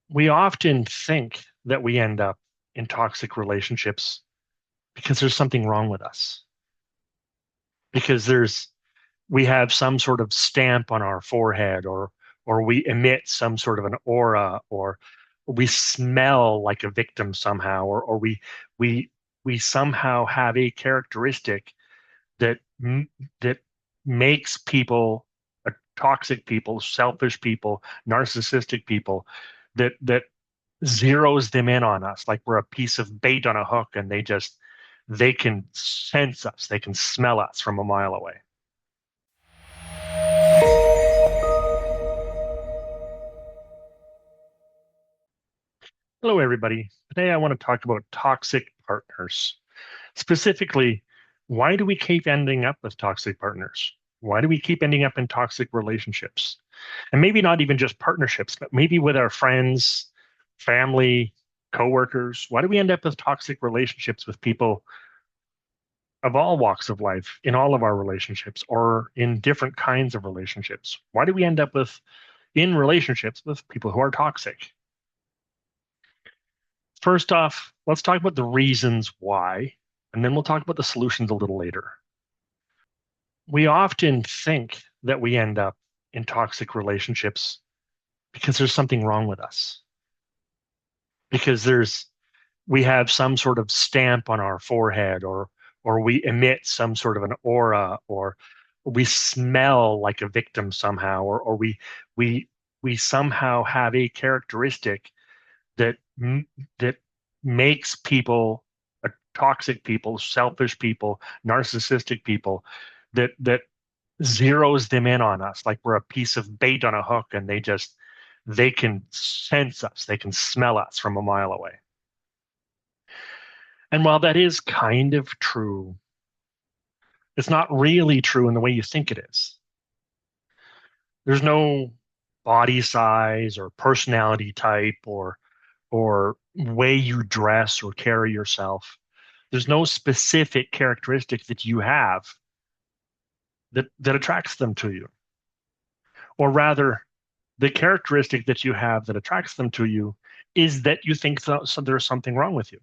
We often think that we end up in toxic relationships because there's something wrong with us, because we have some sort of stamp on our forehead, or we emit some sort of an aura, or we smell like a victim somehow, or we we somehow have a characteristic that that makes people toxic people, selfish people, narcissistic people, that zeroes them in on us like we're a piece of bait on a hook, and they can sense us, they can smell us from a mile away. Hello, everybody. Today I want to talk about toxic partners. Specifically, why do we keep ending up with toxic partners? Why do we keep ending up in toxic relationships? And maybe not even just partnerships, but maybe with our friends, family, coworkers. Why do we end up with toxic relationships with people of all walks of life, in all of our relationships, or in different kinds of relationships? Why do we end up in relationships with people who are toxic? First off, let's talk about the reasons why, and then we'll talk about the solutions a little later. We often think that we end up in toxic relationships because there's something wrong with us, because we have some sort of stamp on our forehead, or we emit some sort of an aura, or we smell like a victim somehow, or we we somehow have a characteristic that that makes people toxic people, selfish people, narcissistic people, that zeroes them in on us like we're a piece of bait on a hook, and they can sense us, they can smell us from a mile away. And while that is kind of true, it's not really true in the way you think it is. There's no body size or personality type or way you dress or carry yourself. There's no specific characteristic that you have that attracts them to you. Or rather, the characteristic that you have that attracts them to you is that you think so there's something wrong with you.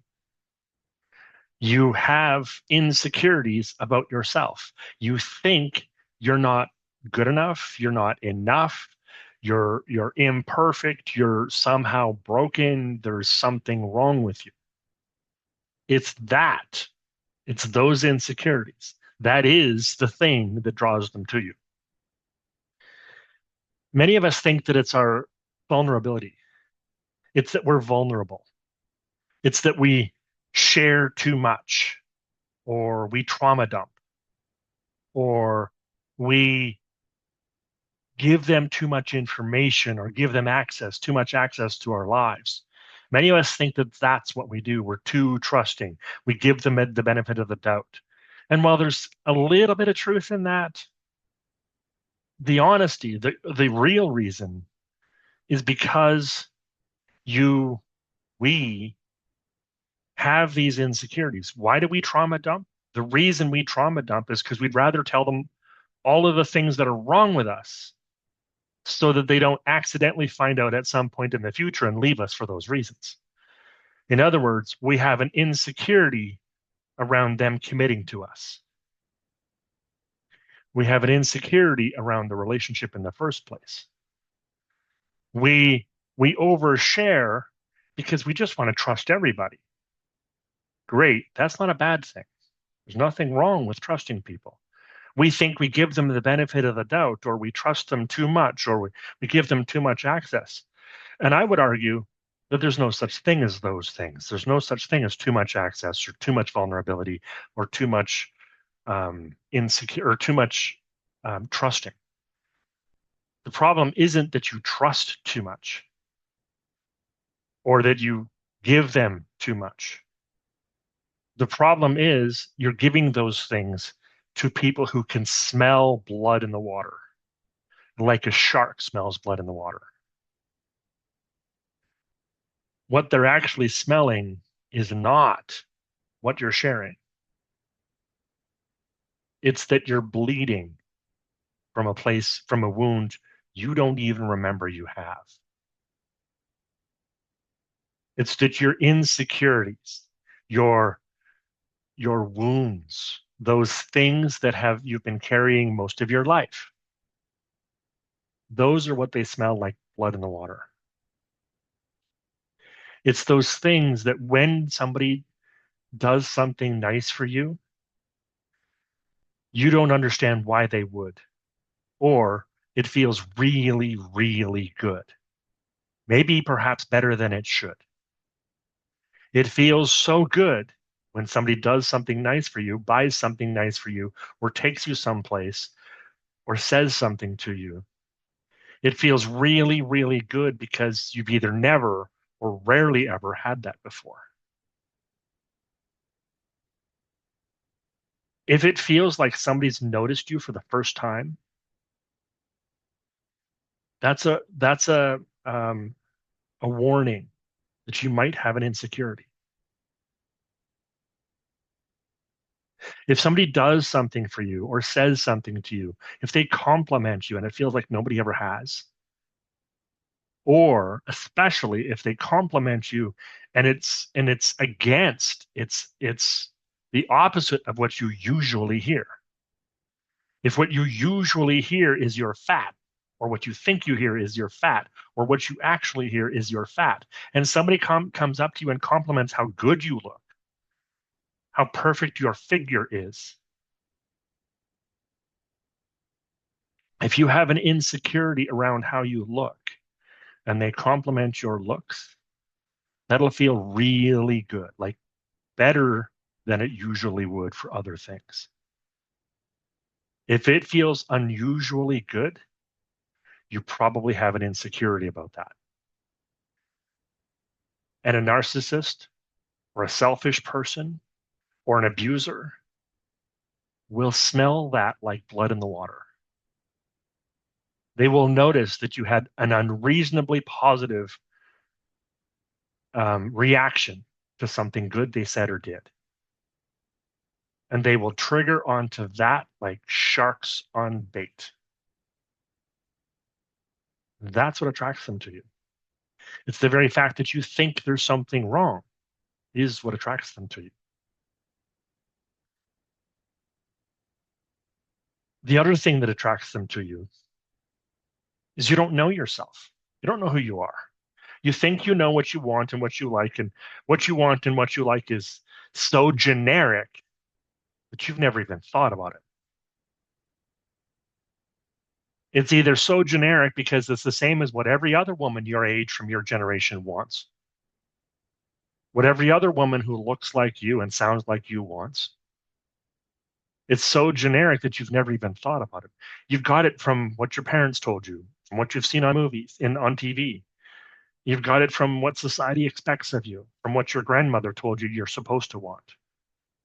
You have insecurities about yourself. You think you're not good enough, you're not enough, you're imperfect, you're somehow broken, there's something wrong with you. It's that. It's those insecurities. That is the thing that draws them to you. Many of us think that it's our vulnerability. It's that we're vulnerable. It's that we share too much, or we trauma dump, or we give them too much information, or give them too much access to our lives. Many of us think that that's what we do. We're too trusting. We give them the benefit of the doubt. And while there's a little bit of truth in that, the honesty, the real reason is because you, we have these insecurities. Why do we trauma dump? The reason we trauma dump is because we'd rather tell them all of the things that are wrong with us so that they don't accidentally find out at some point in the future and leave us for those reasons. In other words, we have an insecurity around them committing to us. We have an insecurity around the relationship in the first place. We we overshare because we just want to trust everybody. Great, that's not a bad thing. There's nothing wrong with trusting people. We think we give them the benefit of the doubt, or we trust them too much, or we give them too much access. And I would argue that there's no such thing as those things. There's no such thing as too much access, or too much vulnerability, or too much insecure, or too much trusting. The problem isn't that you trust too much, or that you give them too much. The problem is you're giving those things to people who can smell blood in the water, like a shark smells blood in the water. What they're actually smelling is not what you're sharing. It's that you're bleeding from a place, from a wound you don't even remember you have. It's that your insecurities, your your wounds, those things that have you've been carrying most of your life, those are what they smell like blood in the water. It's those things that when somebody does something nice for you, you don't understand why they would, or it feels really, really good. Maybe perhaps better than it should. It feels so good when somebody does something nice for you, buys something nice for you, or takes you someplace, or says something to you. It feels really, really good because you've either never or rarely ever had that before. If it feels like somebody's noticed you for the first time, that's a warning that you might have an insecurity. If somebody does something for you or says something to you, if they compliment you and it feels like nobody ever has, or especially if they compliment you and it's against it's the opposite of what you usually hear. If what you usually hear is you're fat, or what you think you hear is you're fat, or what you actually hear is you're fat, and somebody comes up to you and compliments how good you look, how perfect your figure is, if you have an insecurity around how you look and they compliment your looks, that'll feel really good, like better than it usually would for other things. If it feels unusually good, you probably have an insecurity about that. And a narcissist or a selfish person or an abuser will smell that like blood in the water. They will notice that you had an unreasonably positive reaction to something good they said or did. And they will trigger onto that like sharks on bait. That's what attracts them to you. It's the very fact that you think there's something wrong is what attracts them to you. The other thing that attracts them to you is you don't know yourself. You don't know who you are. You think you know what you want and what you like, and what you want and what you like is so generic that you've never even thought about it. It's either so generic because it's the same as what every other woman your age from your generation wants, what every other woman who looks like you and sounds like you wants. It's so generic that you've never even thought about it. You've got it from what your parents told you, from what you've seen on movies, on TV. You've got it from what society expects of you, from what your grandmother told you you're supposed to want,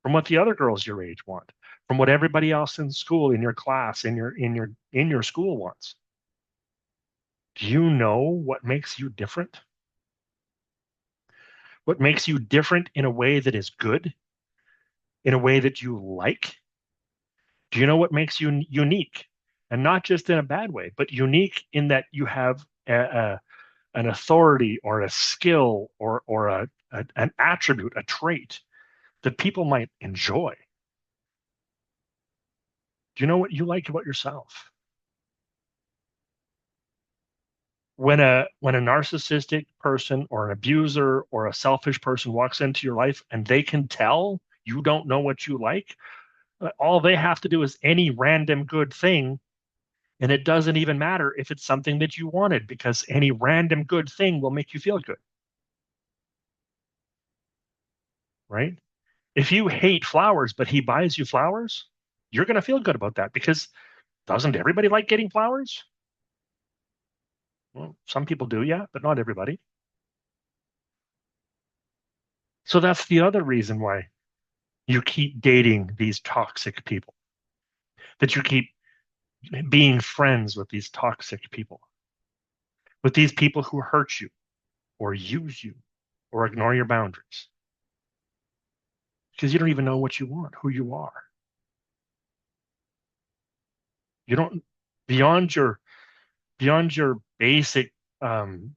from what the other girls your age want, from what everybody else in school, in your class, in your school wants. Do you know what makes you different? What makes you different in a way that is good, in a way that you like? Do you know what makes you unique? And not just in a bad way, but unique in that you have an authority or a skill or an attribute, a trait that people might enjoy. Do you know what you like about yourself? When a narcissistic person or an abuser or a selfish person walks into your life and they can tell you don't know what you like, all they have to do is any random good thing, and it doesn't even matter if it's something that you wanted because any random good thing will make you feel good, right? If you hate flowers but he buys you flowers, you're going to feel good about that because doesn't everybody like getting flowers? Well, some people do, yeah, but not everybody. So that's the other reason why you keep dating these toxic people, that you keep being friends with these toxic people, with these people who hurt you or use you or ignore your boundaries because you don't even know what you want, who you are. You don't beyond your beyond your basic um,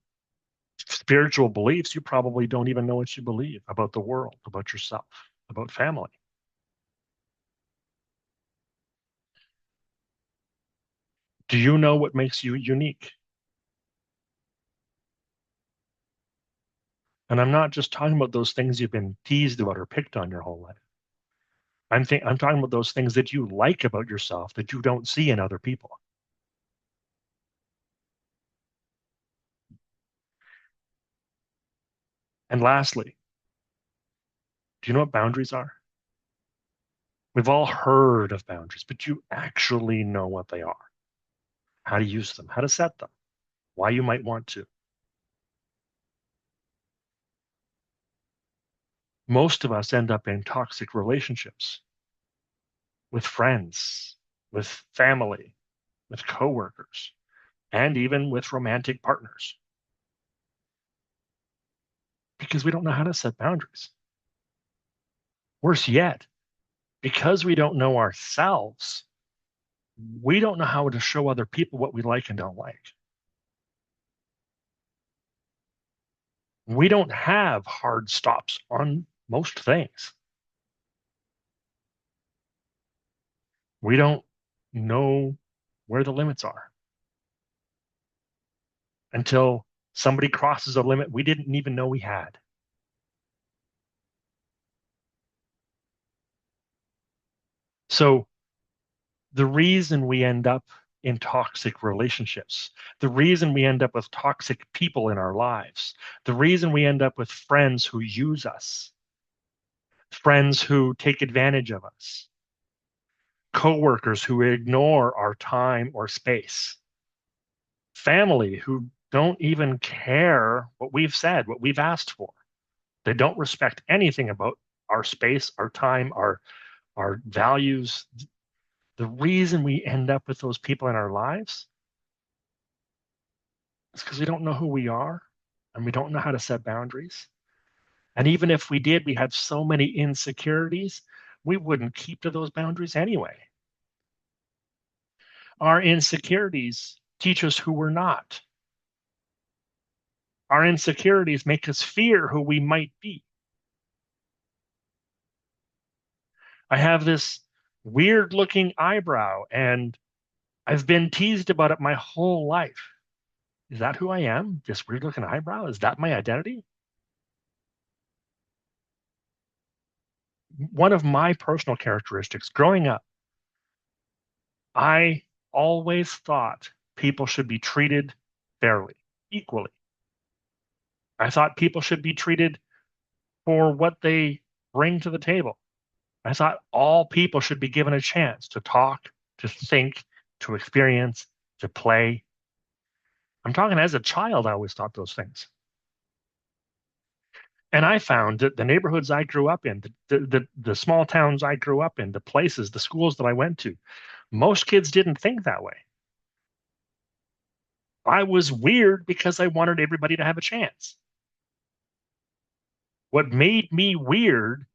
spiritual beliefs, you probably don't even know what you believe about the world, about yourself, about family. Do you know what makes you unique? And I'm not just talking about those things you've been teased about or picked on your whole life. I'm talking about those things that you like about yourself that you don't see in other people. And lastly, do you know what boundaries are? We've all heard of boundaries, but you actually know what they are, how to use them, how to set them, why you might want to. Most of us end up in toxic relationships with friends, with family, with coworkers, and even with romantic partners because we don't know how to set boundaries. Worse yet, because we don't know ourselves, we don't know how to show other people what we like and don't like. We don't have hard stops on most things. We don't know where the limits are until somebody crosses a limit we didn't even know we had. So the reason we end up in toxic relationships, the reason we end up with toxic people in our lives, the reason we end up with friends who use us, friends who take advantage of us, coworkers who ignore our time or space, family who don't even care what we've said, what we've asked for. They don't respect anything about our space, our time, our values. The reason we end up with those people in our lives is because we don't know who we are and we don't know how to set boundaries. And even if we did, we have so many insecurities, we wouldn't keep to those boundaries anyway. Our insecurities teach us who we're not. Our insecurities make us fear who we might be. I have this weird looking eyebrow and I've been teased about it my whole life. Is that who I am? This weird looking eyebrow? Is that my identity? One of my personal characteristics growing up, I always thought people should be treated fairly, equally. I thought people should be treated for what they bring to the table. I thought all people should be given a chance to talk, to think, to experience, to play. I'm talking as a child, I always thought those things. And I found that the neighborhoods I grew up in, the small towns I grew up in, the places, the schools that I went to, most kids didn't think that way. I was weird because I wanted everybody to have a chance. What made me weird,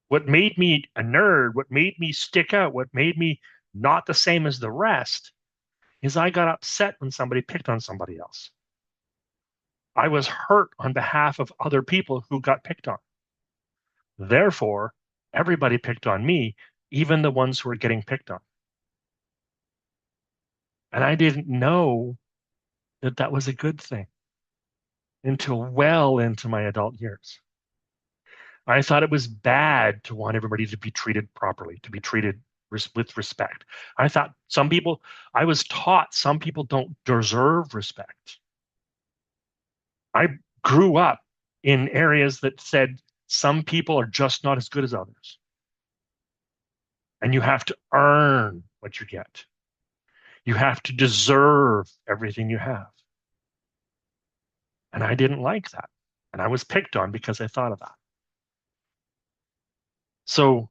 what made me a nerd, what made me stick out, what made me not the same as the rest is I got upset when somebody picked on somebody else. I was hurt on behalf of other people who got picked on. Therefore, everybody picked on me, even the ones who were getting picked on. And I didn't know that that was a good thing until well into my adult years. I thought it was bad to want everybody to be treated properly, to be treated with respect. I thought some people, I was taught some people don't deserve respect. I grew up in areas that said some people are just not as good as others. And you have to earn what you get. You have to deserve everything you have. And I didn't like that. And I was picked on because I thought of that. So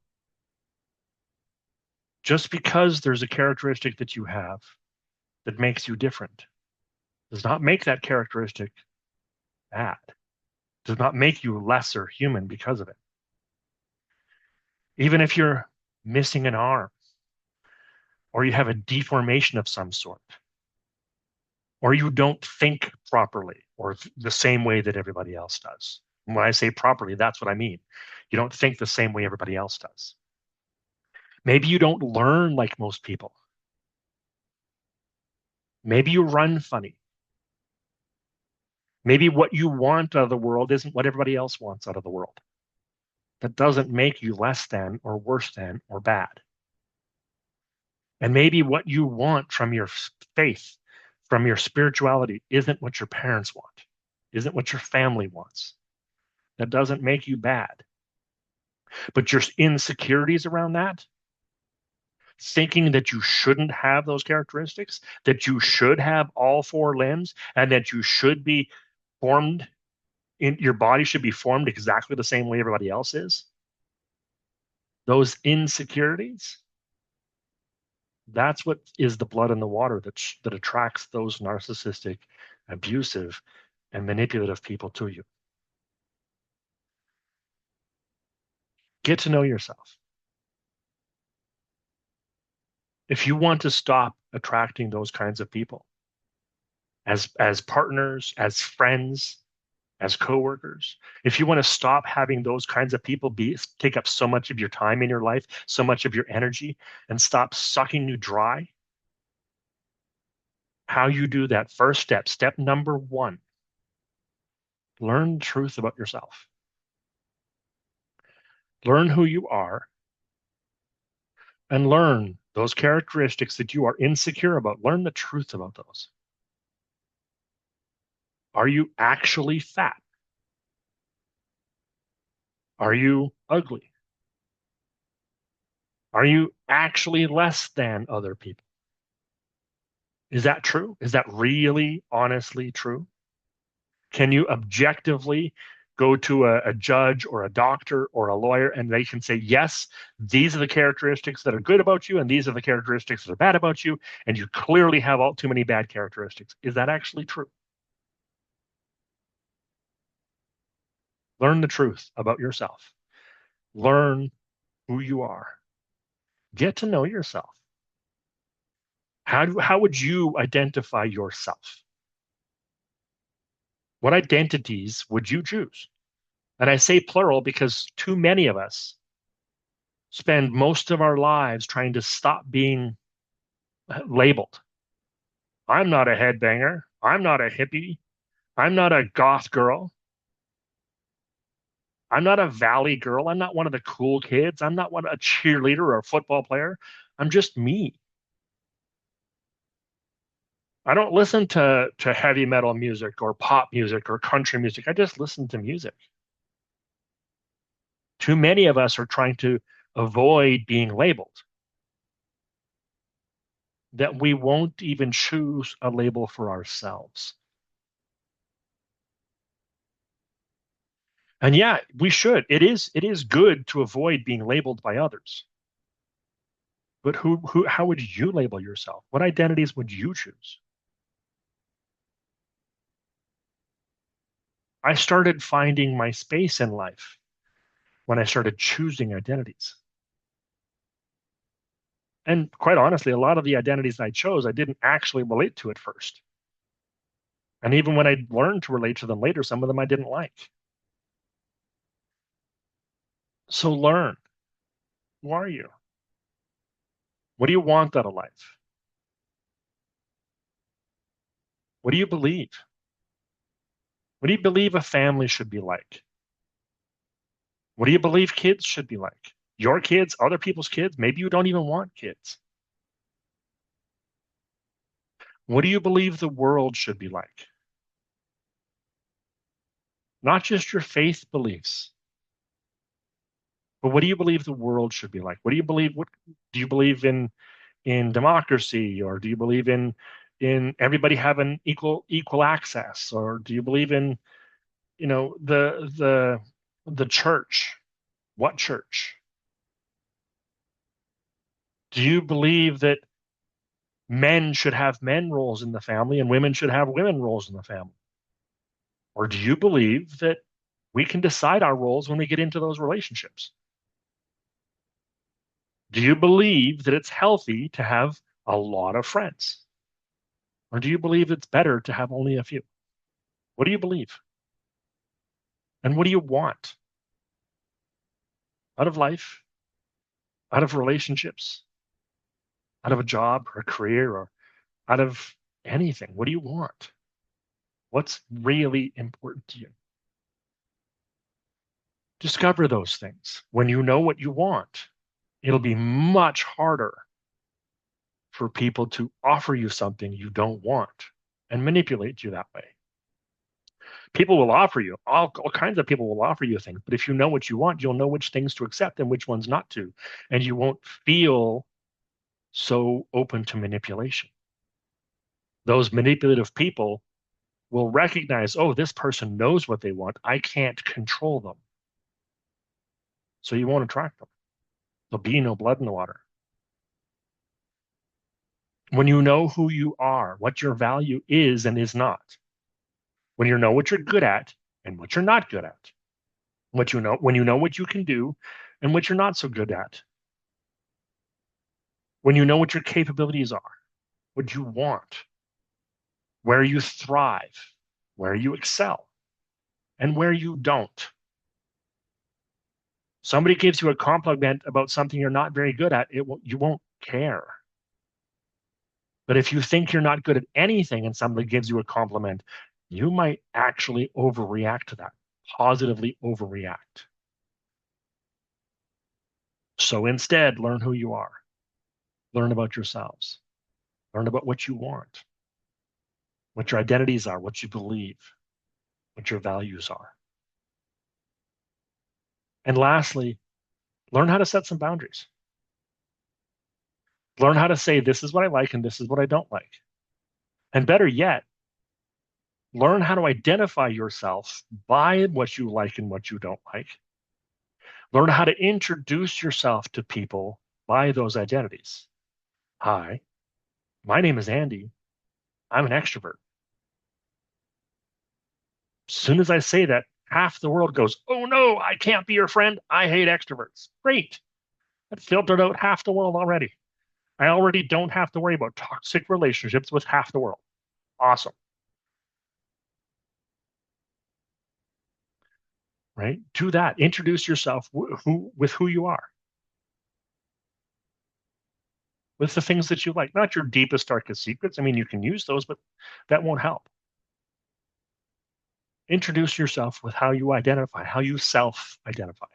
just because there's a characteristic that you have that makes you different does not make that characteristic bad, does not make you lesser human because of it. Even if you're missing an arm or you have a deformation of some sort, or you don't think properly or the same way that everybody else does. And when I say properly, that's what I mean. You don't think the same way everybody else does. Maybe you don't learn like most people. Maybe you run funny. Maybe what you want out of the world isn't what everybody else wants out of the world. That doesn't make you less than or worse than or bad. And maybe what you want from your faith, from your spirituality, isn't what your parents want, isn't what your family wants. That doesn't make you bad. But your insecurities around that, thinking that you shouldn't have those characteristics, that you should have all four limbs, and that you should be formed in your body should be formed exactly the same way everybody else is. Those insecurities, that's what is the blood in the water that attracts those narcissistic, abusive, and manipulative people to you. Get to know yourself. If you want to stop attracting those kinds of people as partners, as friends, as coworkers, if you want to stop having those kinds of people take up so much of your time in your life, so much of your energy, and stop sucking you dry, how you do that, first step number one, learn the truth about yourself. Learn who you are and learn those characteristics that you are insecure about. Learn the truth about those. Are you actually fat? Are you ugly? Are you actually less than other people? Is that true? Is that really, honestly true? Can you objectively go to a judge or a doctor or a lawyer and they can say, yes, these are the characteristics that are good about you and these are the characteristics that are bad about you, and you clearly have all too many bad characteristics. Is that actually true? Learn the truth about yourself. Learn who you are. Get to know yourself. How would you identify yourself? What identities would you choose? And I say plural because too many of us spend most of our lives trying to stop being labeled. I'm not a headbanger. I'm not a hippie. I'm not a goth girl. I'm not a valley girl. I'm not one of the cool kids. I'm not a cheerleader or a football player. I'm just me. I don't listen to heavy metal music or pop music or country music. I just listen to music. Too many of us are trying to avoid being labeled, that we won't even choose a label for ourselves. And yeah, we should. It is good to avoid being labeled by others. But how would you label yourself? What identities would you choose? I started finding my space in life when I started choosing identities. And quite honestly, a lot of the identities I chose, I didn't actually relate to at first. And even when I learned to relate to them later, some of them I didn't like. So learn. Who are you? What do you want out of life? What do you believe? What do you believe a family should be like? What do you believe kids should be like? Your kids, other people's kids? Maybe you don't even want kids. What do you believe the world should be like? Not just your faith beliefs, but what do you believe the world should be like? What do you believe? What do you believe in democracy, or do you believe in everybody having equal access, or do you believe in the church? What church? Do you believe that men should have men roles in the family and women should have women roles in the family? Or do you believe that we can decide our roles when we get into those relationships? Do you believe that it's healthy to have a lot of friends? Or do you believe it's better to have only a few? What do you believe? And what do you want out of life, out of relationships, out of a job or a career, or out of anything? What do you want? What's really important to you? Discover those things. When you know what you want, it'll be much harder for people to offer you something you don't want and manipulate you that way. People will offer you, all kinds of people will offer you things, but if you know what you want, you'll know which things to accept and which ones not to. And you won't feel so open to manipulation. Those manipulative people will recognize, oh, this person knows what they want. I can't control them. So you won't attract them. There'll be no blood in the water. When you know who you are, what your value is and is not, when you know what you're good at and what you're not good at, when you know what you can do and what you're not so good at, when you know what your capabilities are, what you want, where you thrive, where you excel, and where you don't. Somebody gives you a compliment about something you're not very good at, you won't care. But if you think you're not good at anything and somebody gives you a compliment, you might actually overreact to that, positively overreact. So instead, learn who you are, learn about yourselves, learn about what you want, what your identities are, what you believe, what your values are. And lastly, learn how to set some boundaries. Learn how to say, this is what I like and this is what I don't like. And better yet, learn how to identify yourself by what you like and what you don't like. Learn how to introduce yourself to people by those identities. Hi, my name is Andy. I'm an extrovert. As soon as I say that, half the world goes, oh no, I can't be your friend. I hate extroverts. Great. That filtered out half the world already. I already don't have to worry about toxic relationships with half the world. Awesome. Right? Do that. Introduce yourself with who you are, with the things that you like, not your deepest, darkest secrets. I mean, you can use those, but that won't help. Introduce yourself with how you identify, how you self identify.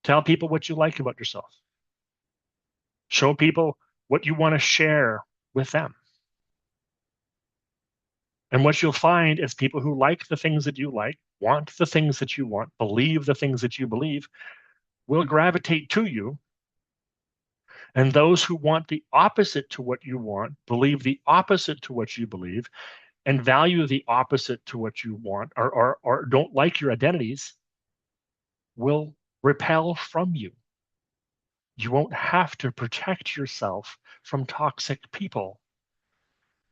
Tell people what you like about yourself. Show people what you want to share with them. And what you'll find is people who like the things that you like, want the things that you want, believe the things that you believe, will gravitate to you. And those who want the opposite to what you want, believe the opposite to what you believe, and value the opposite to what you want, or don't like your identities, will repel from you. You won't have to protect yourself from toxic people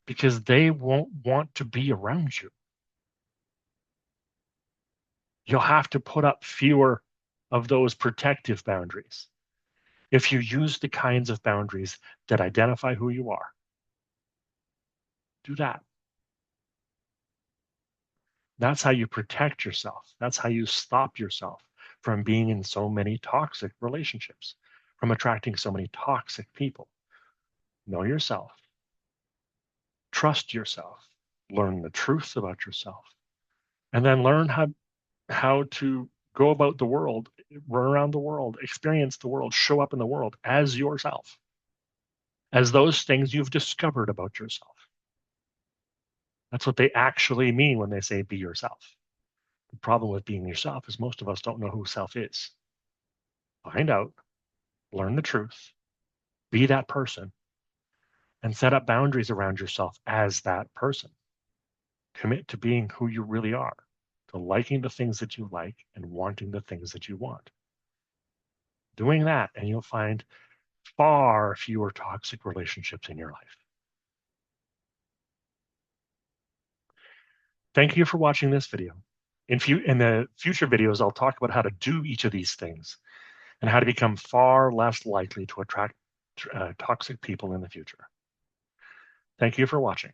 because they won't want to be around you. You'll have to put up fewer of those protective boundaries if you use the kinds of boundaries that identify who you are. Do that. That's how you protect yourself. That's how you stop yourself from being in so many toxic relationships, from attracting so many toxic people. Know yourself, trust yourself, learn the truth about yourself, and then learn how to go about the world, run around the world, experience the world, show up in the world as yourself, as those things you've discovered about yourself. That's what they actually mean when they say be yourself. The problem with being yourself is most of us don't know who self is. Find out, learn the truth, be that person, and set up boundaries around yourself as that person. Commit to being who you really are, to liking the things that you like and wanting the things that you want. Doing that, and you'll find far fewer toxic relationships in your life. Thank you for watching this video. In the future videos, I'll talk about how to do each of these things and how to become far less likely to attract toxic people in the future. Thank you for watching.